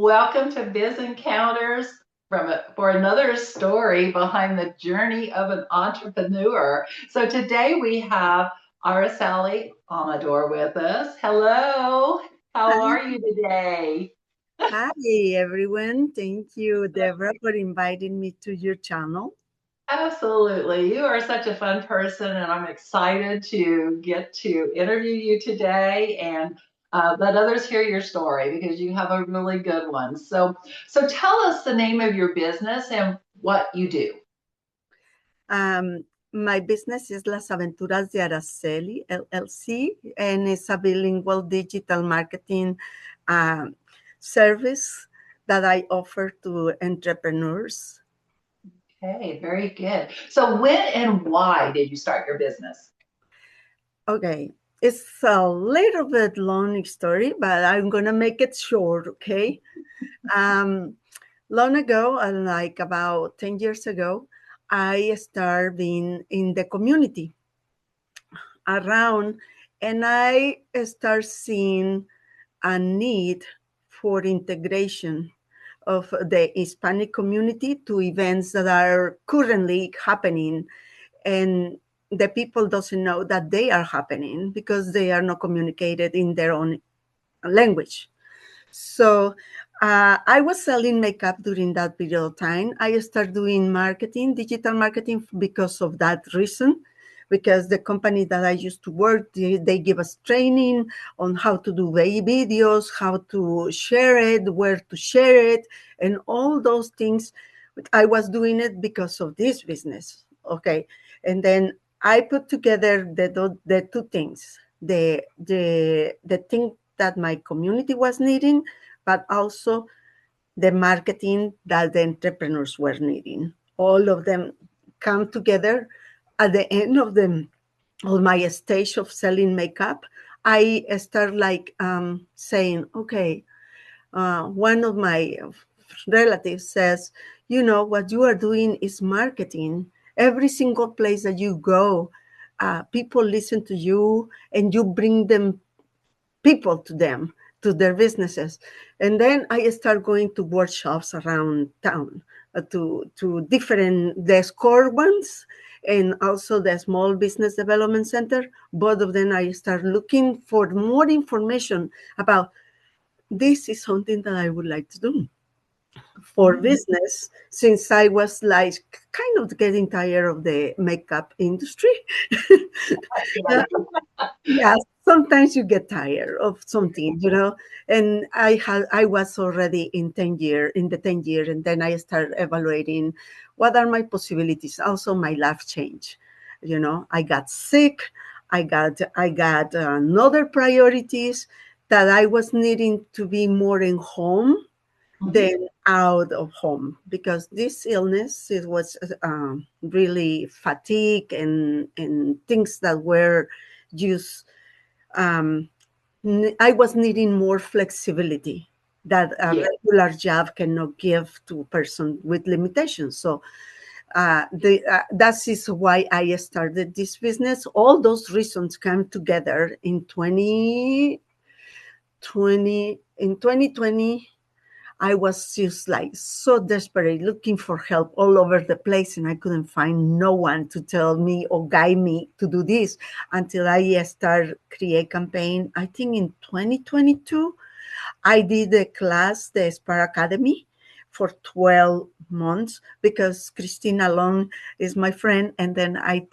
welcome to Biz Encounters for another story behind the journey of an entrepreneur. So today we have Araceli Amador with us. Hello, how Hi, are you today? hi everyone. Thank you, Deborah, for inviting me to your channel. Absolutely. You are such a fun person, and I'm excited to get to interview you today and let others hear your story because you have a really good one. So tell us the name of your business and what you do. Um, my business is Las Aventuras de Araceli, LLC, and it's a bilingual digital marketing um, service that I offer to entrepreneurs. Okay, very good. So when and why did you start your business? Okay, it's a little bit long story, but I'm going to make it short, okay? Um, Long ago, like about 10 years ago, I started being in the community around, and I start seeing a need for integration of the Hispanic community to events that are currently happening, and the people doesn't know that they are happening because they are not communicated in their own language. So I was selling makeup during that period of time. I started doing marketing, digital marketing, because of that reason. Because the company that I used to work, they give us training on how to do videos, how to share it, where to share it, and all those things. I was doing it because of this business. Okay, and then I put together the two things: the thing that my community was needing, but also the marketing that the entrepreneurs were needing. All of them come together at the end of the on my stage of selling makeup. I start like saying, okay, one of my relatives says, you know, what you are doing is marketing. Every single place that you go, people listen to you and you bring them people to them, to their businesses. And then I start going to workshops around town, to different, the score ones and also the small business development center. Both of them, I start looking for more information about this is something that I would like to do for Mhm. business, since I was like kind of getting tired of the makeup industry. Yeah, sometimes you get tired of something, you know. And I was already in the 10 year, and then I started evaluating what are my possibilities. Also, my life change. You know, I got sick. I got another priorities that I was needing to be more in home Mhm. than out of home, because this illness, it was really fatigue and things that were just um, I was needing more flexibility that a Yeah. regular job cannot give to a person with limitations. So that is why I started this business. All those reasons came together in 2020. I was just like so desperate, looking for help all over the place, and I couldn't find no one to tell me or guide me to do this until I started create campaign. I think in 2022, I did the class, the Spar Academy, for 12 months because Christina Long is my friend. And then I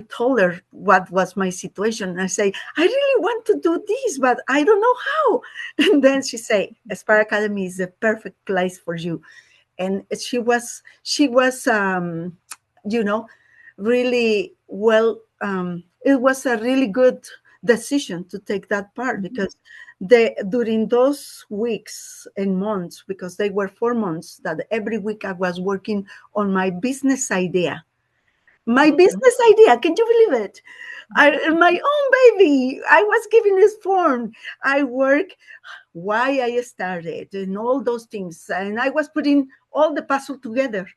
told her what was my situation. I say, I really want to do this, but I don't know how. And then she say, Spar Academy is the perfect place for you. And she was you know, really well. It was a really good decision to take that part, Mhm. because during those weeks and months, because they were 4 months, that every week I was working on my business idea. My Mhm. business idea, can you believe it? My own baby. I was giving this form. I work why I started and all those things. And I was putting all the puzzle together.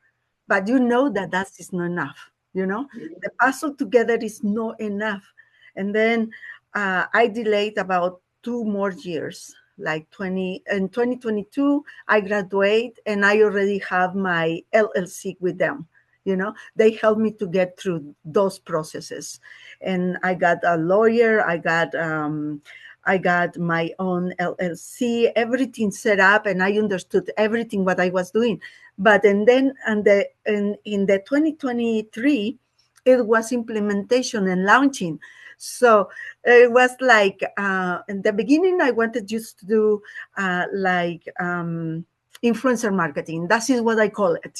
But you know that that is not enough. You know, the puzzle together is not enough. And then I delayed about 2 more years like 2022 I graduate, and I already have my LLC with them. They helped me to get through those processes, and I got a lawyer. I got my own LLC, everything set up, and I understood everything what I was doing. But and then and the in the 2023, it was implementation and launching. So it was like, in the beginning I wanted just to do like influencer marketing. That is what I call it.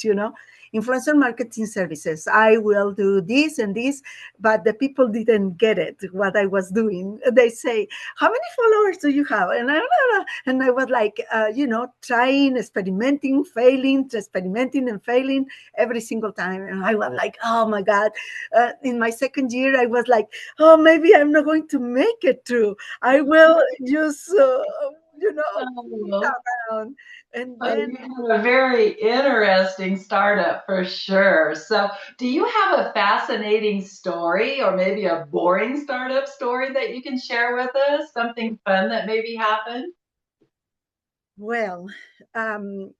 Influencer marketing services. I will do this and this, but the people didn't get it, what I was doing. They say, how many followers do you have? And I was like, trying, experimenting, failing, experimenting and failing every single time. And I was like, oh my God. In my second year, I was like, oh, maybe I'm not going to make it through. I will just, Oh, around. And oh, then, you have a very interesting startup for sure. So, do you have a fascinating story or maybe a boring startup story that you can share with us? Something fun that maybe happened? well, um,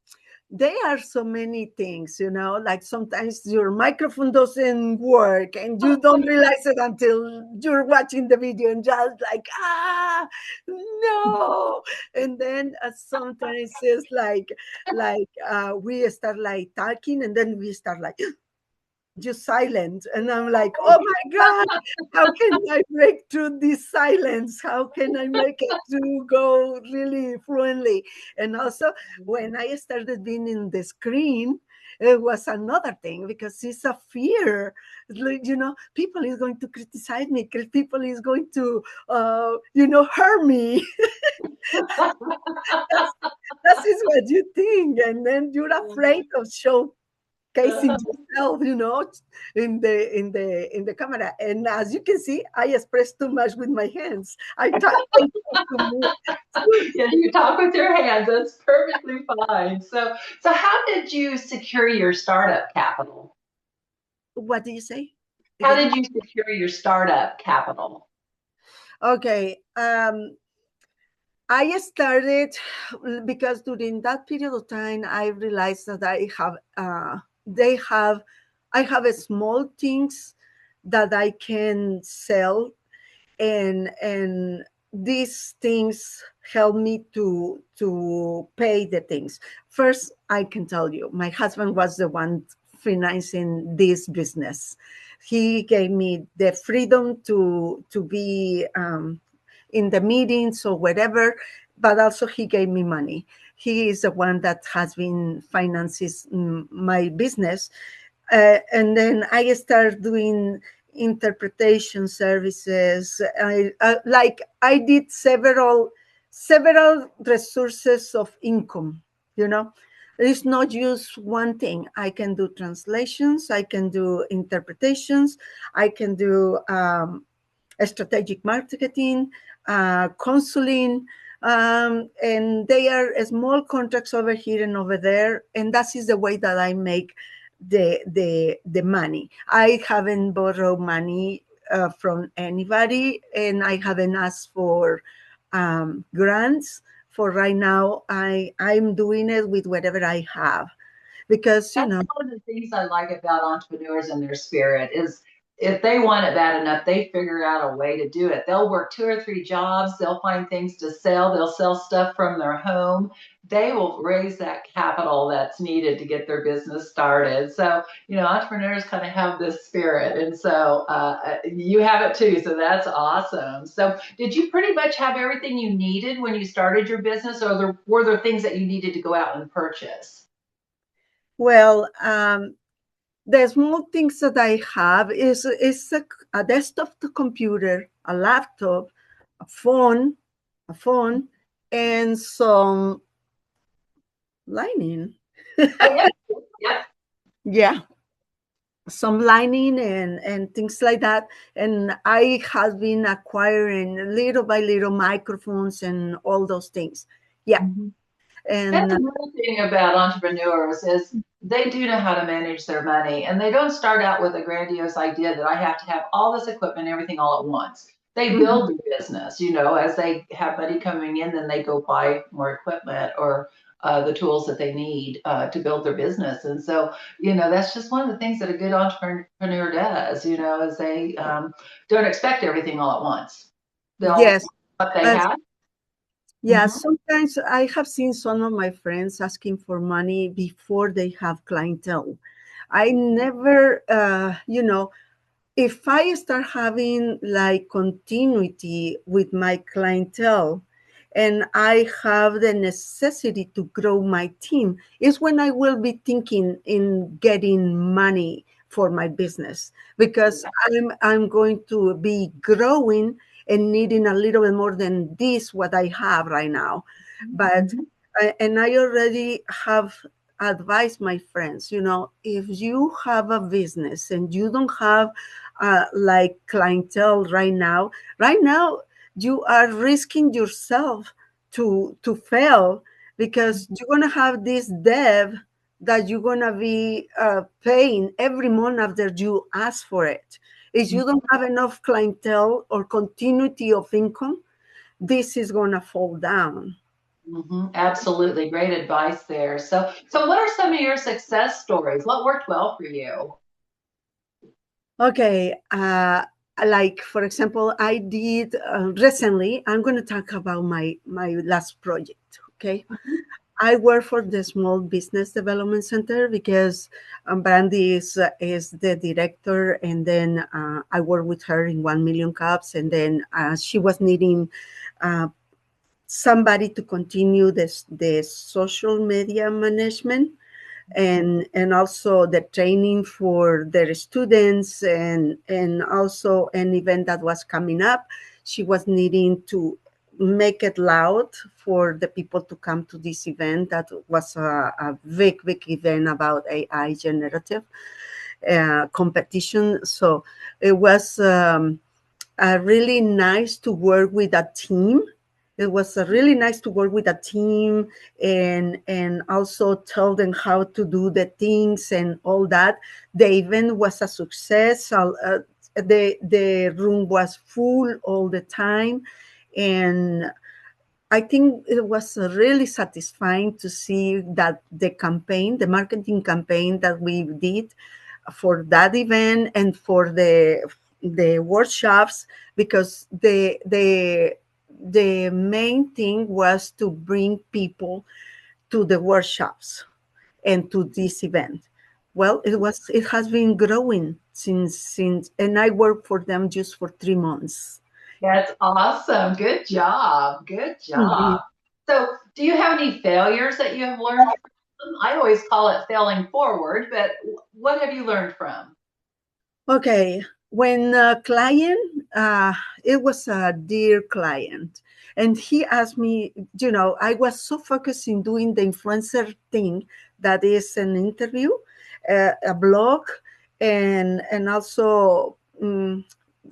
there are so many things, like sometimes your microphone doesn't work and you don't realize it until you're watching the video and just like, no. And then sometimes it's like we start like talking, and then we start like just silent, and I'm like, oh my God, how can I break through this silence? How can I make it to go really fluently? And also, when I started being in the screen, it was another thing, because it's a fear. Like, people is going to criticize me, people is going to hurt me. that's that is what you think, and then you're afraid of showcasing yourself, in the camera. And as you can see, I express too much with my hands. I talk to move. Yeah, you talk with your hands. That's perfectly fine. So how did you secure your startup capital? What do you say How again? did you secure your startup capital? Okay. I started because during that period of time, I realized that I have a small things that I can sell, and these things help me to pay the things. First, I can tell you, my husband was the one financing this business. He gave me the freedom to be in the meetings or whatever, but also he gave me money. He is the one that has been finances my business. And then I started doing interpretation services. I did several resources of income. It's not just one thing. I can do translations, I can do interpretations, I can do strategic marketing, counseling, and they are small contracts over here and over there, and that is the way that I make the money. I haven't borrowed money from anybody, and I haven't asked for grants. For right now, I'm doing it with whatever I have, because That's one of the things I like about entrepreneurs and their spirit is if they want it bad enough, they figure out a way to do it. They'll work 2 or 3 jobs. They'll find things to sell. They'll sell stuff from their home. They will raise that capital that's needed to get their business started. So, entrepreneurs kind of have this spirit. And so you have it too. So that's awesome. So, did you pretty much have everything you needed when you started your business, or were there things that you needed to go out and purchase? well, the small things that I have is a desktop computer, a laptop, a phone, a phone, and some lining. Oh, yeah. Yeah. Yeah, some lining and things like that. And I have been acquiring little by little microphones and all those things. Yeah, Mhm. That's and another thing about entrepreneurs is they do know how to manage their money, and they don't start out with a grandiose idea that I have to have all this equipment, everything all at once. they Mhm. build their business, as they have money coming in, then they go buy more equipment or the tools that they need to build their business. And so, that's just one of the things that a good entrepreneur does, is they don't expect everything all at once. They'll Yes. what they Uh, have. yeah, Mhm. sometimes I have seen some of my friends asking for money before they have clientele. I never, if I start having like continuity with my clientele and I have the necessity to grow my team, is when I will be thinking in getting money for my business, because I'm going to be growing and needing a little bit more than this what I have right now. But Mhm. and I already have advised my friends, if you have a business and you don't have like clientele right now you are risking yourself to fail, because you're gonna have this debt that you're gonna be paying every month after you ask for it. If you don't have enough clientele or continuity of income, this is gonna fall down. Absolutely. Great advice there. So what are some of your success stories? What worked well for you? Okay, like for example, I did recently. I'm going to talk about my last project. Okay, I work for the Small Business Development Center because Brandy is the director, and then I work with her in 1 Million Cups, and then she was needing uh, somebody to continue the social media management and also the training for their students, and also an event that was coming up. She was needing to make it loud for the people to come to this event that was a big event about AI generative competition. So it was really nice to work with a team. It was really nice to work with a team and also tell them how to do the things and all that. The event was a success. The room was full all the time, and I think it was really satisfying to see that the campaign, the marketing campaign that we did for that event and for the workshops, because the main thing was to bring people to the workshops and to this event. Well, it has been growing since, and I worked for them just for 3 months. That's awesome. Good job. Good Mhm. job. So, do you have any failures that you have learned from? I always call it failing forward, but what have you learned from? Okay, when a client, it was a dear client, and he asked me, I was so focused in doing the influencer thing, that is an interview, a blog, and also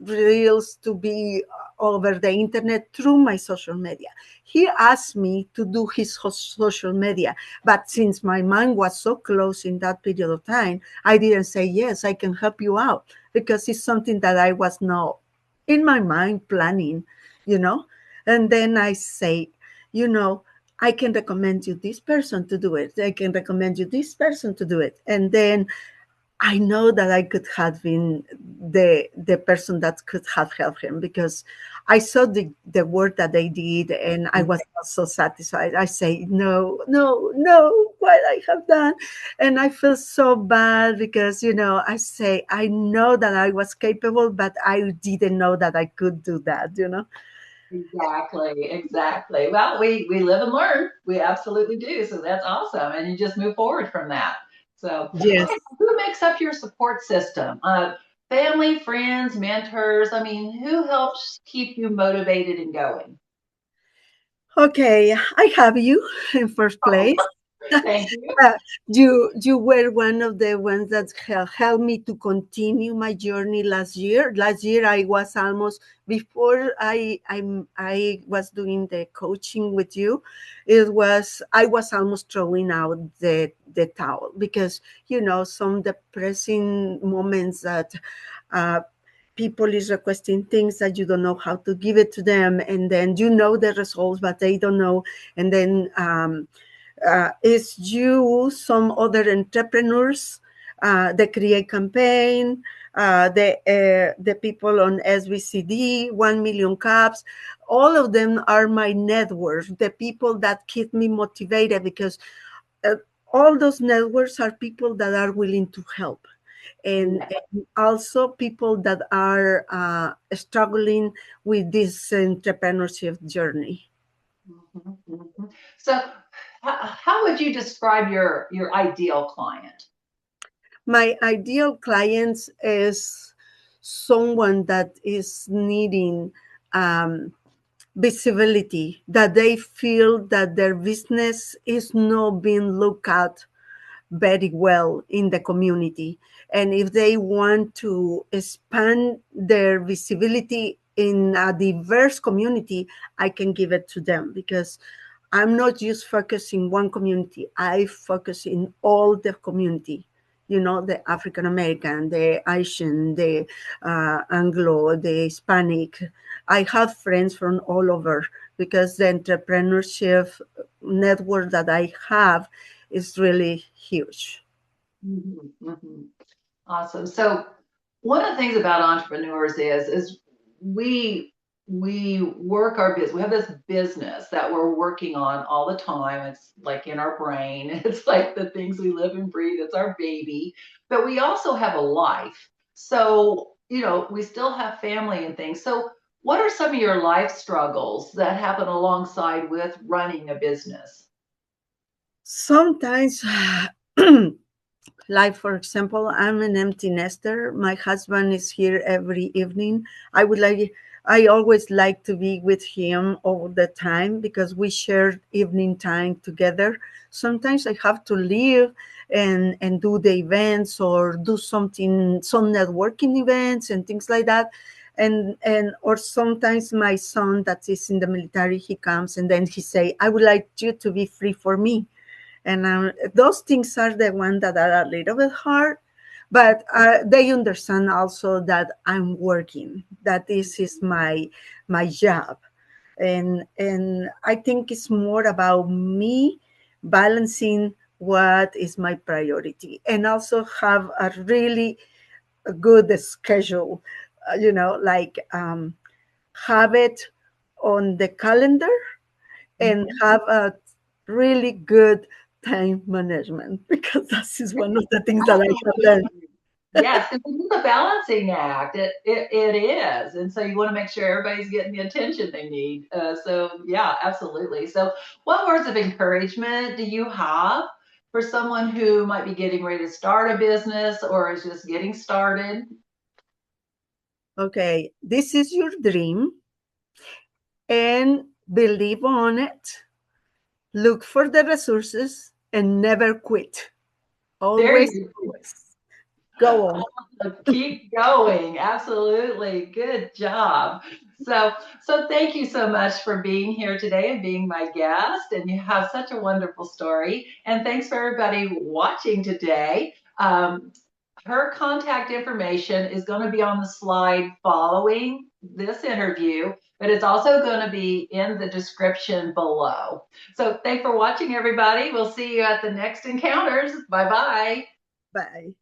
reels to be over the internet through my social media. He asked me to do his social media, but since my mind was so close in that period of time, I didn't say, yes, I can help you out, because it's something that I was not in my mind planning, you know. And then I say, you know, I can recommend you this person to do it. I can recommend you this person to do it. And then I know that I could have been the person that could have helped him, because I saw the work that they did and I was not so satisfied. I say, no, no, no, what I have done. And I feel so bad because, I say, I know that I was capable, but I didn't know that I could do that. Exactly, exactly. Well, we live and learn. We absolutely do. So that's awesome. And you just move forward from that. So, okay, Yes. who makes up your support system? Family, friends, mentors. I mean, who helps keep you motivated and going? Okay, I have you in first place. Thank you. Uh, you were one of the ones that helped me to continue my journey last year. Last year, I was almost before I was doing the coaching with you. I was almost throwing out the towel, because some depressing moments that. Uh, people is requesting things that you don't know how to give it to them, and then you know the results but they don't know. And then is you some other entrepreneurs that create campaign, the people on SBCD 1 million caps, all of them are my network, the people that keep me motivated, because uh, all those networks are people that are willing to help, Yeah. and also people that are struggling with this entrepreneurship journey. Mhm, mhm. So, how would you describe your ideal client? My ideal clients is someone that is needing um, visibility, that they feel that their business is not being looked at very well in the community. And if they want to expand their visibility in a diverse community, I can give it to them, because I'm not just focusing one community. I focus in all the community. You know, the African American, the Asian, the Anglo, the Hispanic. I have friends from all over, because the entrepreneurship network that I have is really huge. Mhm, mhm. Awesome. So one of the things about entrepreneurs is we we work our business. We have this business that we're working on all the time. It's like in our brain. It's like the things we live and breathe. It's our baby. But we also have a life. So, we still have family and things. So what are some of your life struggles that happen alongside with running a business? Sometimes, like for example, I'm an empty nester. My husband is here every evening. I always like to be with him all the time, because we share evening time together. Sometimes I have to leave and do the events, or do some networking events and things like that. And or sometimes my son that is in the military, he comes and then he say, I would like you to be free for me. And those things are the ones that are a little bit hard, but they understand also that I'm working, that this is my job. And I think it's more about me balancing what is my priority, and also have a really good schedule, like have it on the calendar, and Mhm. have a really good time management, because that is one of the things that I have learned. Absolutely. Yes, because it's a balancing act. It is, and so you want to make sure everybody's getting the attention they need. So yeah, absolutely. So, what words of encouragement do you have for someone who might be getting ready to start a business or is just getting started? Okay, this is your dream, and believe on it. Look for the resources and never quit. There Always, you always go on. Keep going. Absolutely. Good job. So thank you so much for being here today and being my guest. And you have such a wonderful story. And thanks for everybody watching today. Her contact information is going to be on the slide following this interview, but it's also going to be in the description below. So thanks for watching, everybody. We'll see you at the next encounters. Bye bye. Bye.